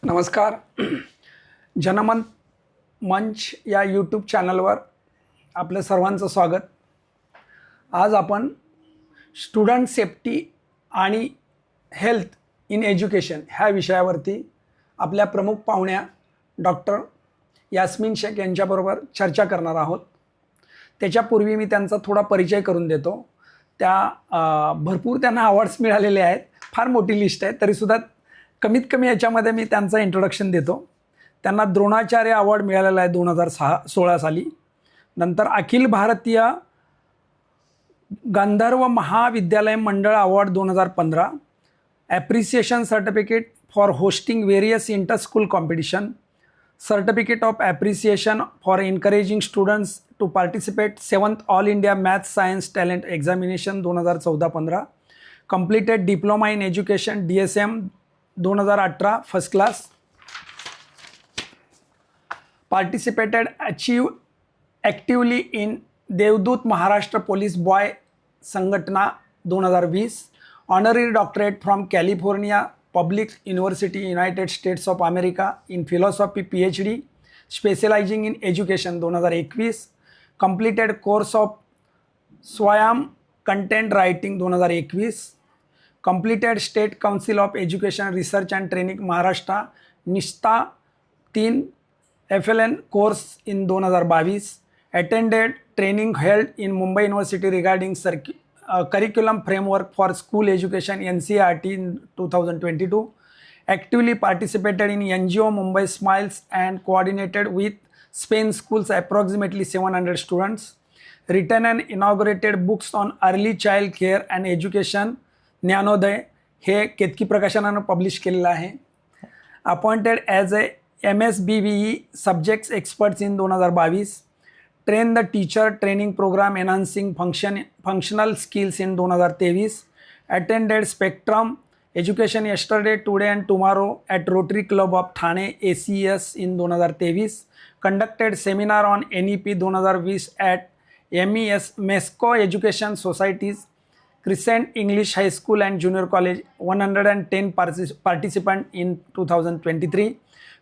नमस्कार. जनमत मंच या यूट्यूब चॅनलवर आपलं सर्वांचं स्वागत. आज आपण स्टुडंट सेफ्टी आणि हेल्थ इन एज्युकेशन ह्या विषयावरती आपल्या प्रमुख पाहुण्या डॉक्टर यास्मिन शेख यांच्याबरोबर चर्चा करणार आहोत. त्याच्यापूर्वी मी त्यांचा थोडा परिचय करून देतो. भरपूर त्यांना अवॉर्ड्स मिळालेले आहेत, फार मोठी लिस्ट आहे, तरीसुद्धा कमीत कमी याच्यामध्ये मी त्यांचं इंट्रोडक्शन देतो. त्यांना द्रोणाचार्य अवॉर्ड मिळालेला आहे 2016 साली. नंतर Akhil Bharatiya Gandharva Mahavidyalaya Mandal award 2015, appreciation certificate for hosting various inter school competition, certificate of appreciation for encouraging students to participate 7th all India maths science talent examination 2014-15, completed diploma in education DSM 2018 first class, participated achieve actively in देवदूत Maharashtra police boy संघटना 2020, honorary doctorate from California public university United States of America in philosophy PhD specialising in education 2021, completed course of Swayam content writing 2021, completed State Council of Education Research and Training Maharashtra निष्ठा 3 FLN course in 2022, attended training held in Mumbai University regarding curriculum framework for school education NCERT in 2022, actively participated in NGO Mumbai Smiles and coordinated with Spain schools approximately 700 students, written and inaugurated books on early child care and education Dnyanoday हे केतकी प्रकाशनानं publish केलेलं आहे. Appointed as a MSBBE subjects experts in 2022, train the teacher training programme enhancing functional skills in 2023, attended spectrum education yesterday today and tomorrow at Rotary club of Thane ACES in 2023, conducted seminar on NEP 2020 at MES Mesco education societies Crescent English High School and Junior College, 110 participant in 2023,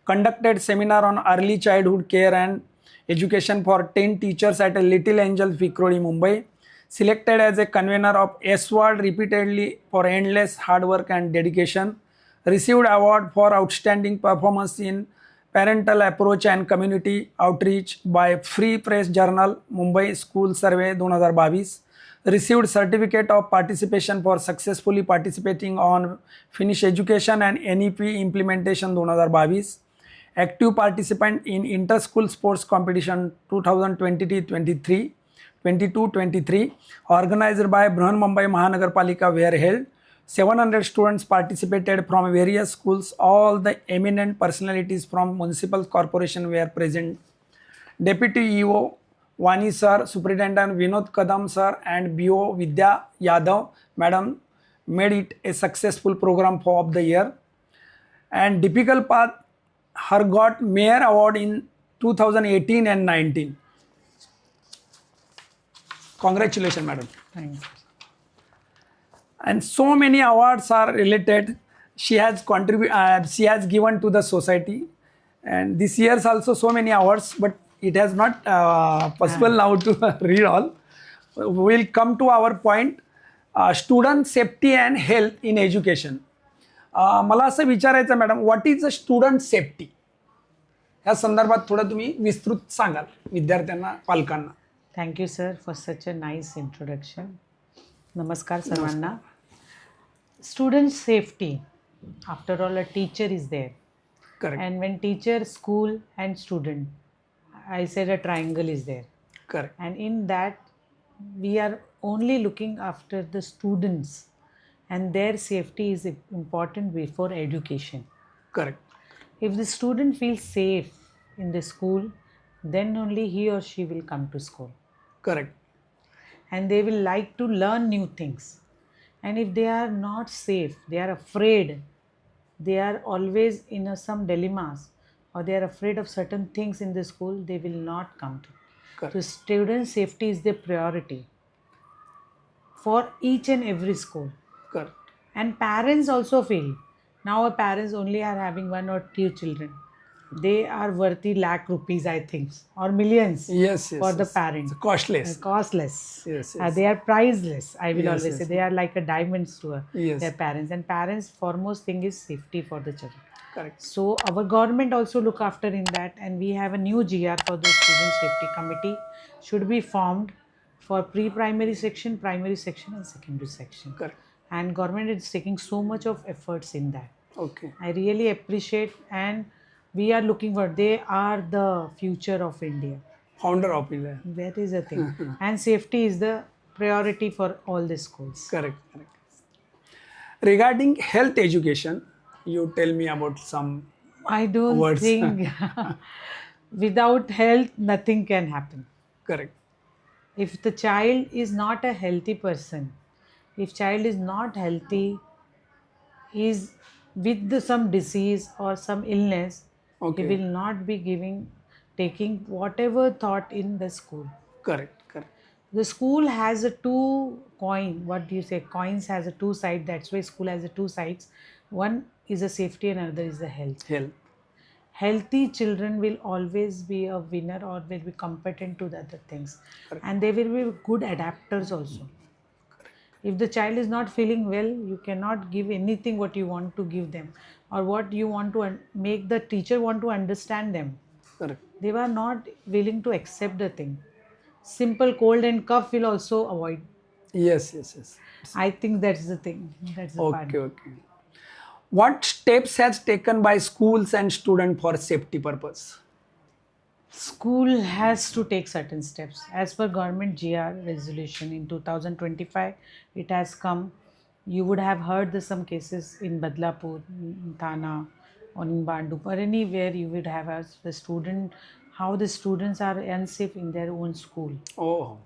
conducted seminar on early childhood care and education for 10 teachers at a Little Angels Vikhroli, Mumbai, selected as a convener of S-Word repeatedly for endless hard work and dedication, received award for outstanding performance in parental approach and community outreach by Free Press Journal, Mumbai School Survey 2022, received certificate of participation for successfully participating on Finnish education and NEP implementation 2022, active participant in inter-school sports competition 2022-23 organized by Brihan Mumbai Mahanagarpalika were held. 700 students participated from various schools. All the eminent personalities from municipal corporation were present. Deputy EO Vani sir, Superintendent Vinod Kadam sir and BO Vidya Yadav madam made it a successful program for of the year. And Deepika Path her got Mayor Award in 2018 and 19. Congratulations madam. Thank you. And so many awards are related. She has she has given to the society, and this year's also so many awards, but it has not possible now to read all. We'll come to our point. Student safety and health in education. मला असं विचारायचं madam, what is a student safety ह्या संदर्भात थोडं तुम्ही विस्तृत सांगाल विद्यार्थ्यांना, पालकांना. Thank you sir for such a nice introduction. नमस्कार सर्वांना. Student safety, after all a teacher is there. Correct. And when teacher, school and student, I said a triangle is there. Correct. And in that we are only looking after the students and their safety is important before education. Correct. If the student feels safe in the school, then only he or she will come to school. Correct. And they will like to learn new things. And if they are not safe, they are afraid, they are always in some dilemmas, or they are afraid of certain things in the school, they will not come to. Correct. So student safety is the priority for each and every school. Correct. And parents also feel Now our parents only are having 1 or 2 children. They are worthy lakh rupees, I think, or millions Yes, for yes, the yes. parent. It's costless. Costless. Yes, yes. They are priceless. I will Yes, always say yes. they are like a diamonds to Yes. their parents. And parents' foremost thing is safety for the children. Correct. So our government also look after in that, and we have a new GR for the student safety committee should be formed for pre-primary section, primary section, and secondary section. Correct. And government is taking so much of efforts in that. Okay. I really appreciate, and we are looking for. They are the future of India. Founder of India. That is the thing, and safety is the priority for all the schools. Correct. Correct. Regarding health education, you tell me about some I don't words. think without health nothing can happen. Correct. If the child is not a healthy person, if child is not healthy, is with some disease or some illness, Okay. he will not be taking whatever thought in the school. Correct. Correct. The school has a two coin. What do you say? Coins has a two side. That's why school has a two sides. One is a safety and another is the health. Health. Healthy children will always be a winner or will be competent to the other things, Correct. and they will be good adapters also. If the child is not feeling well, you cannot give anything what you want to give them, or what you want to make the teacher want to understand them. Correct. They were not willing to accept the thing. Simple cold and cough will also avoid. Yes. Yes. Yes. I think that's the thing. That's the part. Okay. Okay. What steps has taken by schools and student for safety purpose? School has to take certain steps. As per government GR resolution in 2025, it has come. You would have heard some cases in Badlapur, in Thana, or in Bandu, or anywhere you would have as the student, how the students are unsafe in their own school. Oh.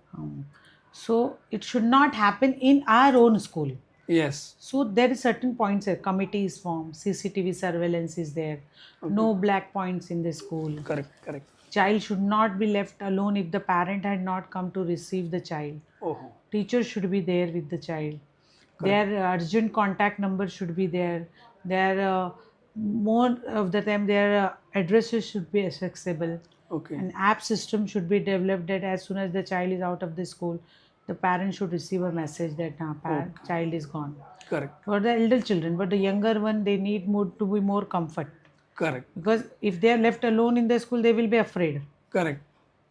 So it should not happen in our own school. Yes. So there is certain points. A committee is formed. CCTV surveillance is there. No black points in the school. Correct. Correct. Child should not be left alone if the parent had not come to receive the child. Oh. Teacher should be there with the child. Their urgent contact number should be there. Their more of the time their addresses should be accessible. Okay. An app system should be developed that as soon as the child is out of the school, the parent should receive a message that child is gone. Correct. For the elder children, but the younger one, they need more to be more comfort. Correct. Because if they are left alone in the school, they will be afraid. Correct.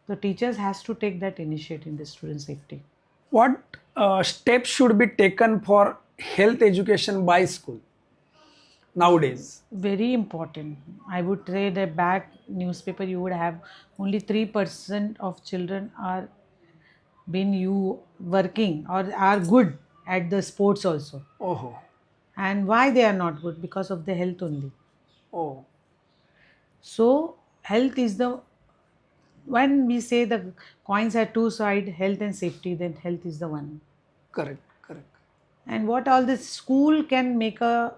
The teachers has to take that initiative in the student safety. What steps should be taken for health education by school nowadays? Very important. I would say that back newspaper you would have only 3% of children are working or are good at the sports also. Oh. And why they are not good? Because of the health only. Oh. So health is when we say the coins have two sides, health and safety, then health is the one. Correct. Correct. And what all the school can make a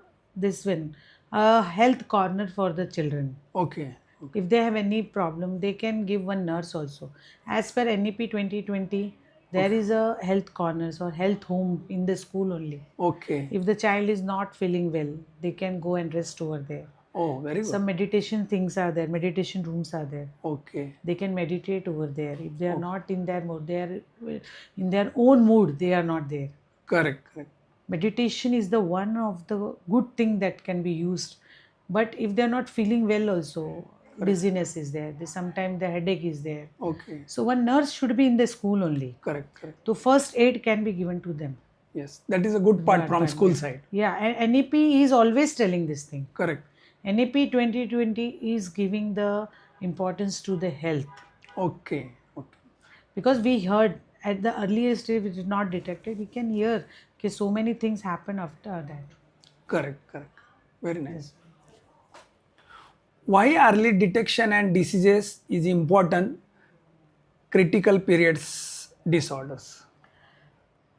health corner for the children. Okay. If they have any problem, they can give one nurse also. As per NEP 2020, there is a health corners or health home in the school only. Okay. If the child is not feeling well, they can go and rest over there. Oh, very good. Some meditation things are there, meditation rooms are there. Okay. They can meditate over there. If they are not in their mood, they are in their own mood, they are not there. Correct. Correct. Meditation is the one of the good thing that can be used. But if they are not feeling well also, dizziness is there. Sometimes the headache is there. Okay. So one nurse should be in the school only. Correct. Correct. So first aid can be given to them. Yes, that is a good part from school side. Yeah, and NEP is always telling this thing. Correct. NEP 2020 is giving the importance to the health. Okay. Okay. Because we heard at the earliest stage which is not detected, we can hear okay, so many things happen after that. Correct. Correct. Very nice. Why early detection and diseases is important? Critical periods disorders.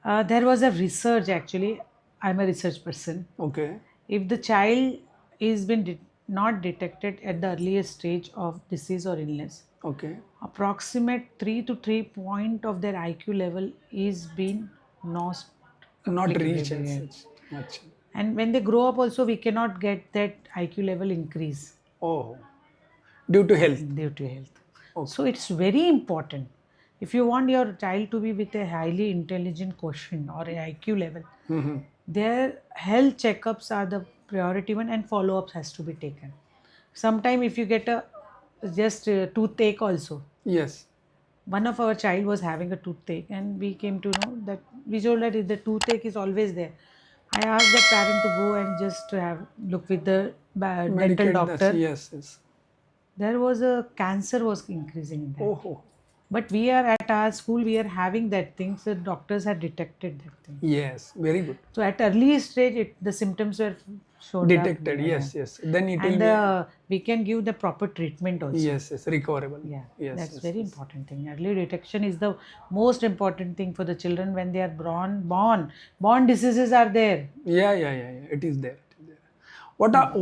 There was a research actually. I'm a research person. Okay. If the child is not detected at the earliest stage of disease or illness, Okay. approximate 3 to 3 point of their IQ level is being not Not applicable reached as yet. such. Much. And when they grow up also, we cannot get that IQ level increase Oh, due to health. due to health. Okay. So it's very important. If you want your child to be with a highly intelligent quotient or a IQ level, Mm-hmm. their health checkups are the priority one, and follow-ups has to be taken. Sometime if you get a just a toothache also. Yes. One of our child was having a toothache, and we came to know that we told that the toothache is always there. I asked the parent to go and just to have look with the dental Medicate that. doctor. Yes, yes. There was a cancer was increasing in that. Oh, But we are at our school, we are having that thing, so doctors had detected that thing. yes. Very good. So at early stage, the symptoms were shown Detected. up. Yes, yes. Then it will And be. we can give the proper treatment also. Yes, yes. Recoverable. Yeah, Yes. that's yes, very yes. important thing. Early detection is the most important thing for the children when they are born. Born diseases are there. Yeah. It is there. It is there.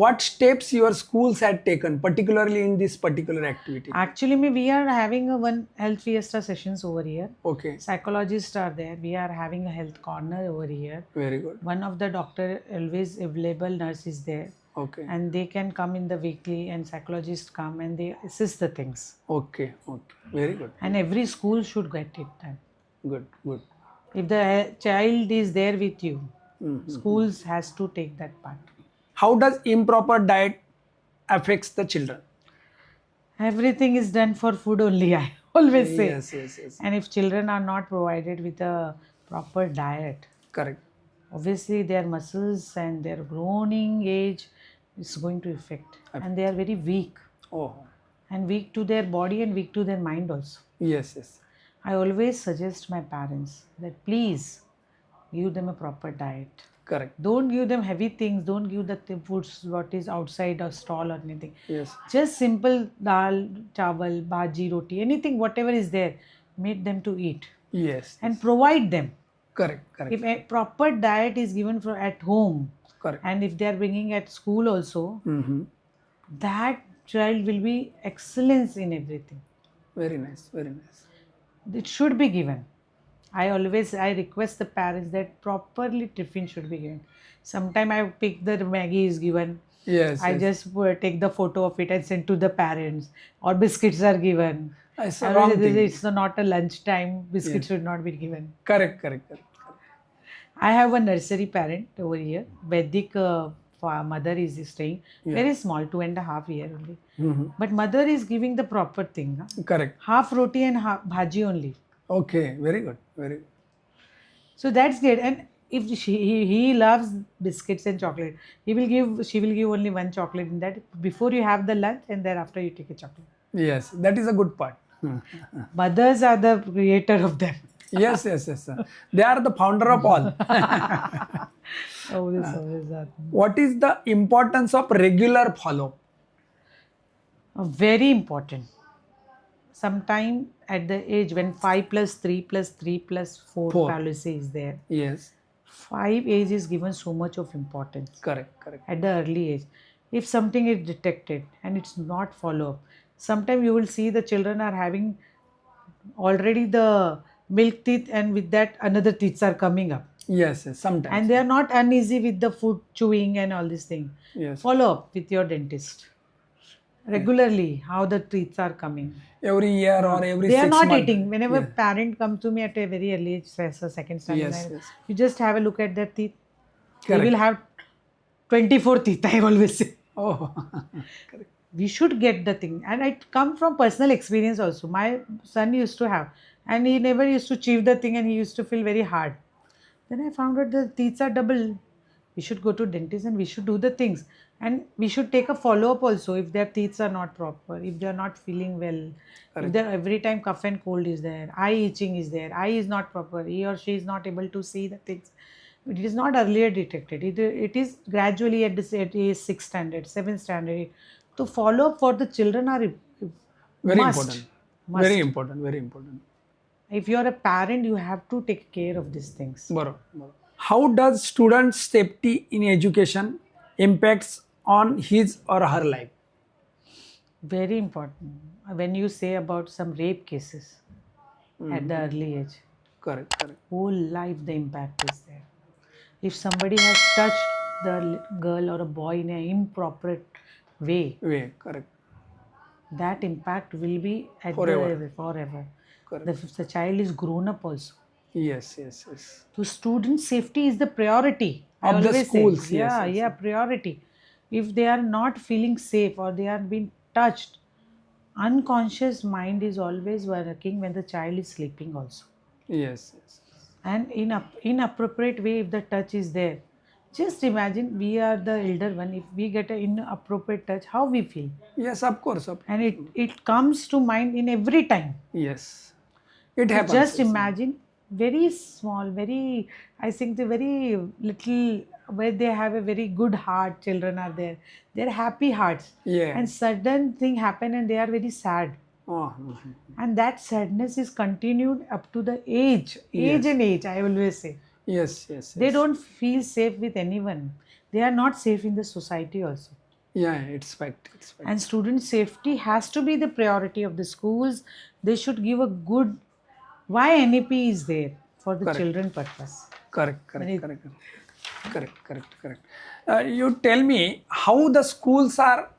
What steps your schools had taken, particularly in this particular activity? Actually, we are having a one health fiesta sessions over here. Okay. Psychologists are there. We are having a health corner over here. Very good. One of the doctor always available nurse is there, Okay. and they can come in the weekly, and psychologists come and they assist the things. Okay. Very good. And every school should get it done. Good. If the child is there with you, Mhm. schools has to take that part. How does improper diet affects the children? Everything is done for food only, I always say. Yes. And if children are not provided with a proper diet, Correct. obviously their muscles and their growing age is going to affect, and they are very weak, Oh. and weak to their body and weak to their mind also. Yes. I always suggest my parents that please give them a proper diet. Correct. Don't give them heavy things. Don't give the foods what is outside a stall or anything. Yes. Just simple dal, chawal, bhaji, roti, anything, whatever is there, make them to eat Yes. and provide them. Correct. If a proper diet is given for at home, Correct. and if they are bringing at school also, Mm-hmm. that child will be excellence in everything. Very nice. It should be given. I request the parents that properly tiffin should be given. Sometime I pick the Maggie is given. Yes. I just take the photo of it and send to the parents. Or biscuits are given. It's a wrong thing. It's not a lunch time. Biscuits should not be given. Correct. I have a nursery parent over here. Vedic mother is staying. Yeah. Very small, 2.5 years only. Mm-hmm. But mother is giving the proper thing. Huh? Correct. Half roti and half bhaji only. Okay. Very good. So that's great. And if he loves biscuits and chocolate, she will give only one chocolate in that before you have the lunch, and thereafter you take a chocolate. Yes. That is a good part. Mothers are the creator of them. Yes. They are the founder of all. Always. What is the importance of regular follow? Very important. Sometime at the age when 5 plus 3 plus 3 plus 4 Four. policy is there, Yes. 5 age is given so much of importance Correct. at the early age. If something is detected and it's not follow up, sometimes you will see the children are having already the milk teeth, and with that another teeth are coming up, Yes. Sometimes. and they are not uneasy with the food chewing and all these things. Yes. Follow up with your dentist regularly how the teeth are coming. Every year or every They are 6 not months. eating. Whenever Yeah. parent comes to me at a very early age, second standard, Yes. you just have a look at their teeth. Correct. They will have 24 teeth, I always say. Oh. We should get the thing, and I come from personal experience also. My son used to have, and he never used to chew the thing, and he used to feel very hard. Then I found out the teeth are double. We should go to dentist and we should do the things, and we should take a follow up also if their teeth are not proper, if they are not feeling well, if they every time cough and cold is there, eye itching is there, eye is not proper, he or she is not able to see the things. It is not earlier detected. It is gradually at this at age 6th standard, 7th standard. To follow up for the children are Very must. important. Must. Very important. If you are a parent, you have to take care of these things. Barabar. How does students' safety in education impacts on his or her life? Very important. When you say about some rape cases at the early age, Correct. whole life the impact is there. If somebody has touched the girl or a boy in an improper way, Way, correct. that impact will be at Forever. the forever. Correct. If the child is grown up also. Yes, yes, yes. So student safety is the priority. I Of the always schools, say, yes, yeah, yes, yeah, yes. priority. If they are not feeling safe or they are being touched, unconscious mind is always working when the child is sleeping also. Yes, yes. And in inappropriate way, if the touch is there, just imagine we are the elder one. If we get an inappropriate touch, how we feel, Yes, of course. and it comes to mind in every time. Yes. It So happens. just yes. imagine very small, very, I think the very little, where they have a very good heart, children are there. They're happy hearts. Yeah. And sudden thing happen and they are very sad. Oh, mhm. And that sadness is continued up to the age. Yes. And age, I always say. Yes, yes. They yes. don't feel safe with anyone. They are not safe in the society also. Yeah, it's fact. It's fact. And student safety has to be the priority of the schools. They should give a good, why NEP is there for the Correct. children purpose. Correct, When it- correct, correct, correct, correct. You tell me how the schools are,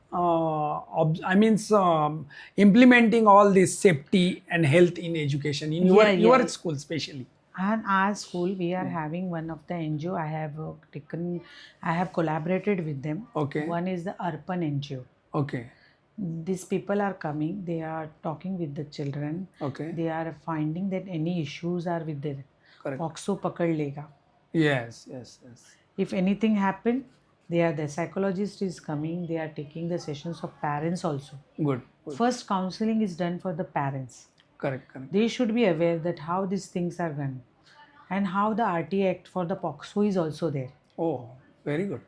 implementing all this safety and health in education in Yeah, your yeah. school, especially. And our school, we are having one of the NGO. I have collaborated with them. Okay. One is the Arpan NGO. Okay, These people are coming, they are talking with the children. okay, They are finding that any issues are with their correct. POXO pakad lega. Yes, yes, yes. If anything happen, the psychologist is coming, they are taking the sessions of parents also. Good, good. First counseling is done for the parents. Correct, correct. They should be aware that how these things are done and how the RT Act for the POXO is also there. Oh, very good.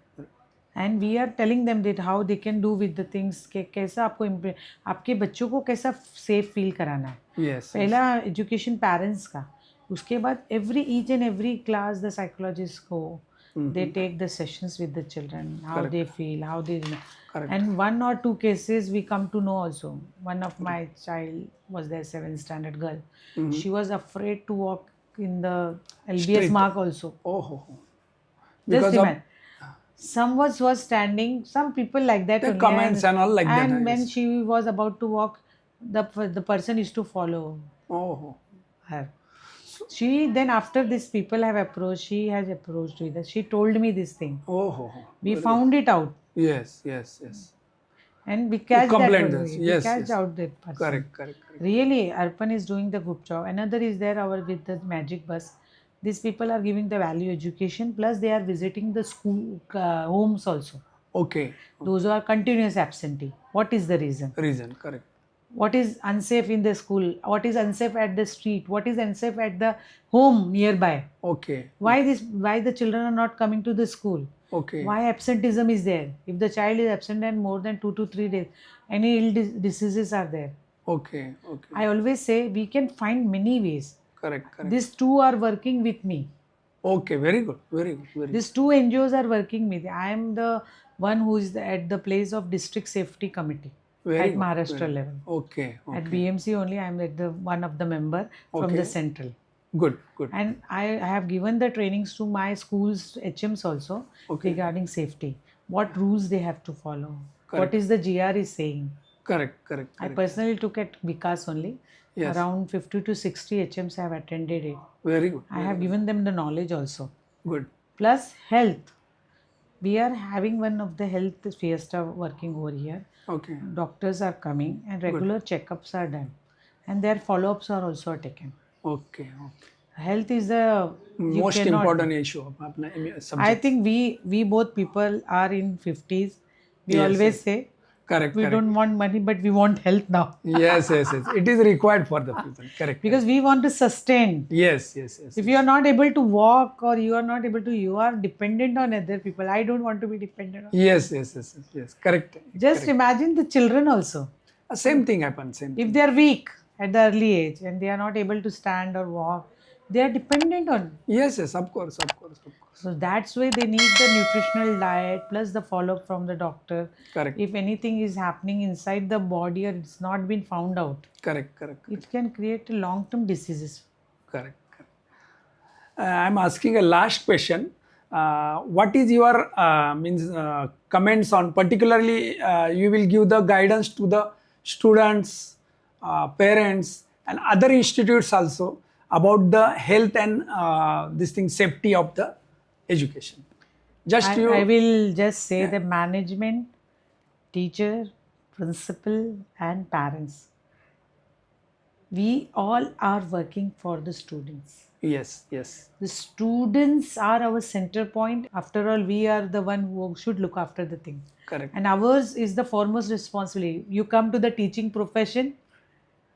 And we are telling them that how they can do with the things कि कैसा आपके बच्चों को कैसा safe feel कराना है. Yes. पहला education parents का, उसके बाद each and every class the psychologists go, they take the sessions with the children, how Correct. they feel, how they, Correct. and one or two cases we come to know also. One of my child was there, 7th standard girl. She was afraid to walk in the LBS Street. mark also. Oh, ho, ho. Just Because of imagine. Some was standing, some people like that. the only, comments and all like that. and I when guess. she was about to walk, the person used to follow Oh, ho. her. She then after this people have approached, she has approached with us. She told me this thing. Oh, ho, ho. We found it out Yes, yes, yes. and we catch that. complained only. us. We Yes, catch yes. out that person. Correct, correct, correct. Really, Arpan is doing the good job. Another is there with the Magic Bus. These people are giving the value education, plus they are visiting the school homes also. Okay. Those who are continuous absentee. What is the reason? Reason, correct. What is unsafe in the school? What is unsafe at the street? What is unsafe at the home nearby? Okay. Why the children are not coming to the school? Okay. Why absenteeism is there? If the child is absent and more than 2 to 3 days, any diseases are there. Okay. Okay. I always say we can find many ways. Correct, correct. These two are working with me. Okay, very good, very good, very good. These two NGOs are working with me. I am the one who is at the place of District Safety Committee Very at good, Maharashtra very- level. Okay, okay. At BMC only, I am at the one of the member from Okay. the central. Good, good. And I have given the trainings to my schools HMs also Okay. regarding safety. What rules they have to follow. Correct. What is the GR is saying. Correct, correct, I correct. personally took at Vikas only. Yes. Around 50 to 60 HMs have attended it. Very good. I have given them the knowledge also. Good. Plus health. We are having one of the health fiesta working over here. Okay. Doctors are coming and regular checkups are done. And their follow-ups are also taken. Okay. Okay. Health is the you Most cannot- important issue of apna subject. I think we both people are in 50s. We Yes, always yes. say correct. we correct. don't want money, but we want health now. Yes, yes, yes. It is required for the people. Correct. Because we want to sustain. Yes, yes, yes. If you are not able to walk or you are not able to, you are dependent on other people. I don't want to be dependent on. Yes, yes, yes, yes, yes. Correct. Just imagine the children also. Same thing happens. Same. If they are weak at the early age and they are not able to stand or walk, they are dependent on. Yes, yes. Of course, of course, of course. So that's why they need the nutritional diet plus the follow-up from the doctor. Correct. If anything is happening inside the body or it's not been found out, Correct. Correct. it can create long-term diseases. Correct. Correct. I'm asking a last question. what is your comments on, particularly you will give the guidance to the students, parents and other institutes also about the health and this thing safety of the education. Just you. I will just say the management, teacher, principal, and parents. We all are working for the students. Yes, yes, The students are our center point. After all, we are the one who should look after the thing. correct. And ours is the foremost responsibility. You come to the teaching profession,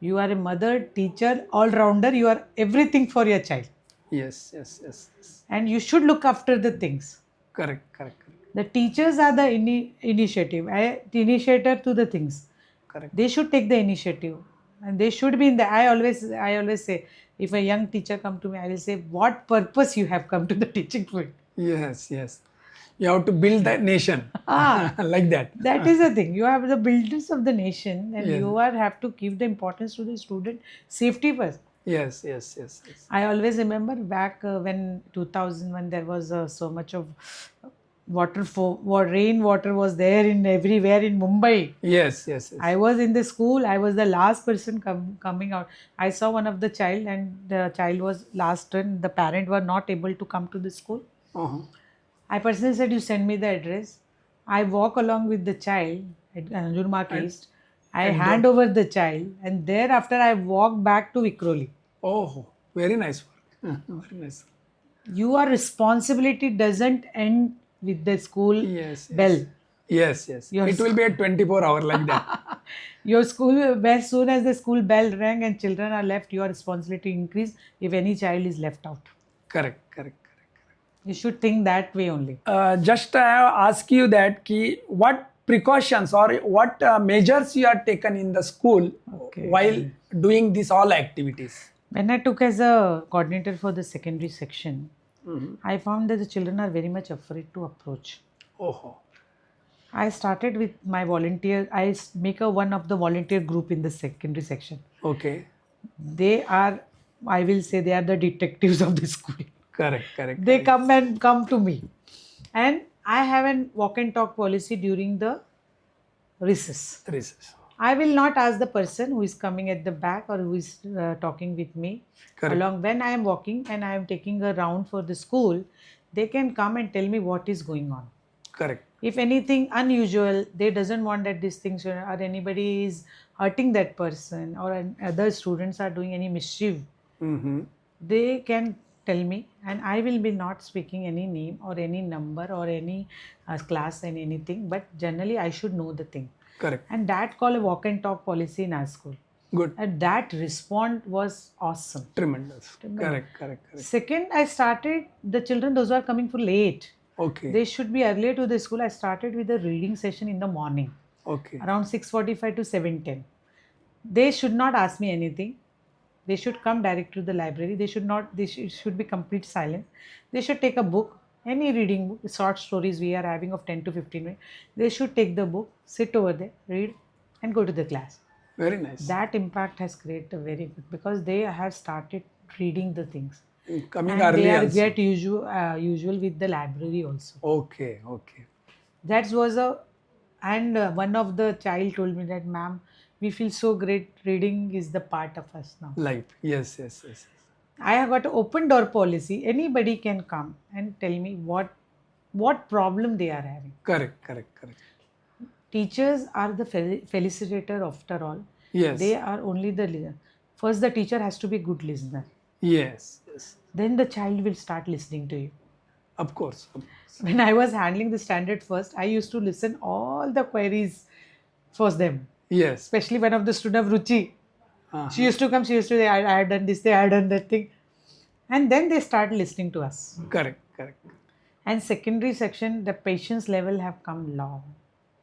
you are a mother, teacher, all rounder, you are everything for your child. Yes, yes, yes, yes. And you should look after the things. Correct, correct, correct, The teachers are the initiative, the initiator to the things. correct. They should take the initiative, and they should be in the. I always say, if a young teacher come to me, I will say, what purpose you have come to the teaching field? Yes, yes. You have to build that nation Ah. like that. That is the thing. You have the builders of the nation, and Yes. you have to give the importance to the student safety first. Yes, yes, yes, yes. I always remember back when 2001 there was so much of rainwater was there in everywhere in Mumbai. Yes, yes, yes. I was in the school. I was the last person coming out. I saw one of the child, and the child was last turn. The parent were not able to come to the school. Uh-huh. I personally said, "You send me the address." I walk along with the child at Anjurmark East. I hand over the child, and thereafter I walk back to Vikroli. Oh, very nice work. Very nice. Your responsibility doesn't end with the school Yes, yes. bell. Yes, yes. Your It will be a 24-hour like that. Your school, as soon as the school bell rang and children are left, your responsibility increase if any child is left out. Correct, correct, correct. You should think that way only. Just I have asked you that what precautions or what measures you are taken in the school Okay. while doing these all activities. When I took as a coordinator for the secondary section, Mhm. I found that the children are very much afraid to approach. Oh, I started with my volunteer. I make one of the volunteer group in the secondary section. okay. They are, I will say, they are the detectives of the school. Correct, correct. They come to me, and I have an walk and talk policy during the recess. Research. I will not ask the person who is coming at the back or who is talking with me Correct. along. When I am walking and I am taking a round for the school, they can come and tell me what is going on. Correct. If anything unusual, they doesn't want that these things or anybody is hurting that person or other students are doing any mischief, Mm-hmm. they can tell me, and I will be not speaking any name or any number or any class and anything, but generally I should know the thing. Correct. And that called a walk and talk policy in our school. Good. And that response was awesome. Tremendous. Tremendous. Correct, correct, correct. Second, I started the children, those who are coming for late, Okay. they should be earlier to the school. I started with a reading session in the morning, Okay. around 6:45 to 7:10. They should not ask me anything. They should come direct to the library. They should not. Should be complete silence. They should take a book, any reading book, short stories we are having of 10 to 15 minutes. They should take the book, sit over there, read, and go to the class. Very nice. That impact has created a very good, because they have started reading the things. Coming And early they are also. get usual with the library also. Okay, okay. That was and one of the child told me that, ma'am, we feel so great, reading is the part of us now. Life. Yes, yes, yes. I have got an open door policy. Anybody can come and tell me what problem they are having. Correct, correct, correct. Teachers are the felicitator after all. Yes. They are only the listener. First, the teacher has to be a good listener. Yes, yes. Then the child will start listening to you. Of course. Of course. When I was handling the standard first, I used to listen all the queries for them. Yes. Especially one of the student of Ruchi. Uh-huh. She used to come, she used to say, I had done this, I had done that thing. And then they start listening to us. Correct, correct. And secondary section, the patience level have come low.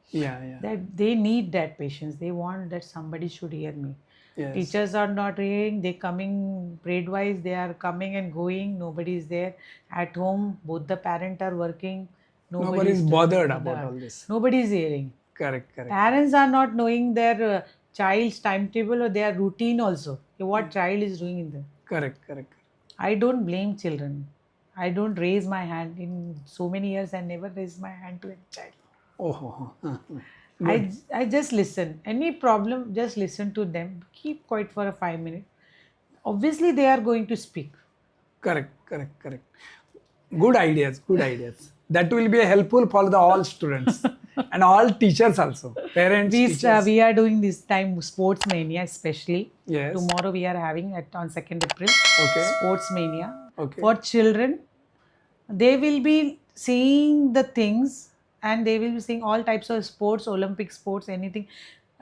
Yeah, yeah. That they need that patience. They want that somebody should hear me. Yes. Teachers are not hearing, they coming grade wise, they are coming and going, nobody is there. At home, both the parent are working. Nobody is bothered about all this. Nobody is hearing. Correct, correct. Parents are not knowing their child's timetable or their routine also. What child is doing in there. Correct, correct. I don't blame children. I don't raise my hand in so many years. I never raised my hand to a child. Oh. I just listen. Any problem, just listen to them. Keep quiet for a 5 minutes. Obviously, they are going to speak. Correct. Good ideas. That will be helpful for the all students and all teachers also. Parents, teachers. We are doing this time Sports Mania, especially. Yes. Tomorrow we are having on 2nd April. Okay. Sports Mania. Okay. For children, they will be seeing the things, and they will be seeing all types of sports, Olympic sports, anything,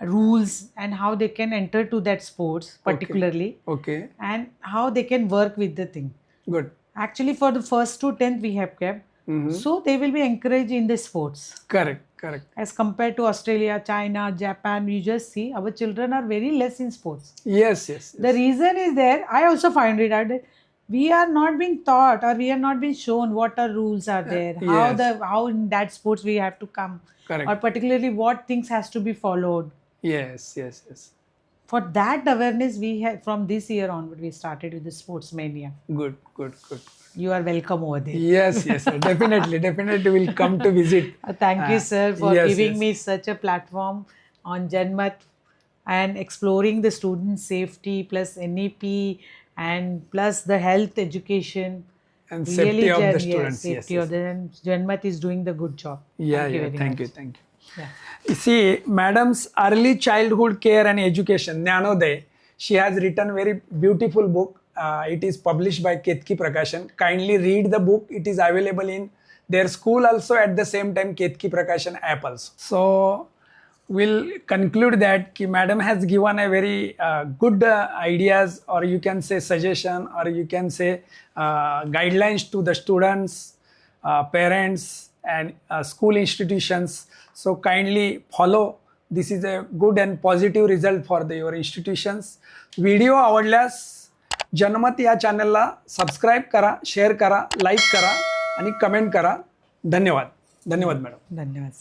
rules, and how they can enter to that sports particularly, Okay. and how they can work with the thing. Good. Actually, for the 1st to 10th we have kept, so they will be encouraged in the sports. Correct. As compared to Australia, China, Japan, we just see our children are very less in sports. Yes. The reason is there, I also find it out that we are not being taught, or we are not being shown what are rules are there, how in that sports we have to come, Correct. or particularly what things has to be followed. Yes. For that awareness, we have from this year onward we started with the Sports Mania. Good. You are welcome over there. Yes, sir. Definitely will come to visit. Thank you, sir, for yes, giving yes. me such a platform on Janmat and exploring the student safety plus NEP and plus the health education. And safety of the students. Safety of the, and Janmat is doing the good job. Thank you. Thank you. Yeah. You see, Madam's Early Childhood Care and Education, Jnanoday, she has written very beautiful book. It is published by Ketki Prakashan. Kindly read the book. It is available in their school also, at the same time Ketki Prakashan app also. So we'll conclude that Madam has given a very good ideas, or you can say suggestion, or you can say guidelines to the students, parents and school institutions. So kindly follow. This is a good and positive result for your institutions. Video आवडल्यास जनमत या चॅनलला subscribe करा, share करा, like करा आणि comment करा. धन्यवाद मॅडम. धन्यवाद.